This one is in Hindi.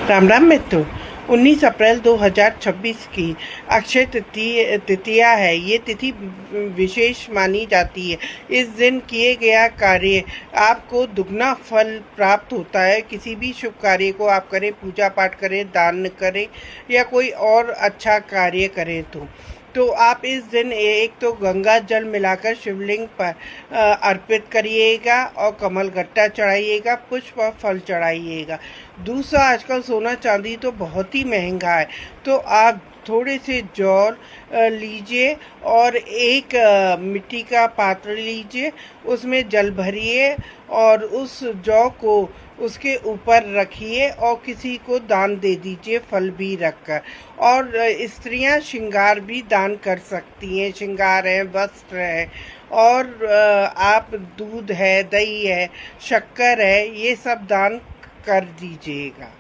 राम राम मित्रों। 19 अप्रैल 2026 की अक्षय तृतीया है। ये तिथि विशेष मानी जाती है। इस दिन किए गया कार्य आपको दुगना फल प्राप्त होता है। किसी भी शुभ कार्य को आप करें, पूजा पाठ करें, दान करें या कोई और अच्छा कार्य करें तो आप इस दिन एक तो गंगा जल मिलाकर शिवलिंग पर अर्पित करिएगा और कमल गट्टा चढ़ाइएगा, पुष्प और फल चढ़ाइएगा। दूसरा, आजकल सोना चांदी तो बहुत ही महंगा है, तो आप थोड़े से जौ लीजिए और एक मिट्टी का पात्र लीजिए, उसमें जल भरिए और उस जौ को उसके ऊपर रखिए और किसी को दान दे दीजिए, फल भी रखकर। और स्त्रियां श्रृंगार भी दान कर सकती हैं, श्रृंगार है, वस्त्र है, और आप दूध है, दही है, शक्कर है, ये सब दान कर दीजिएगा।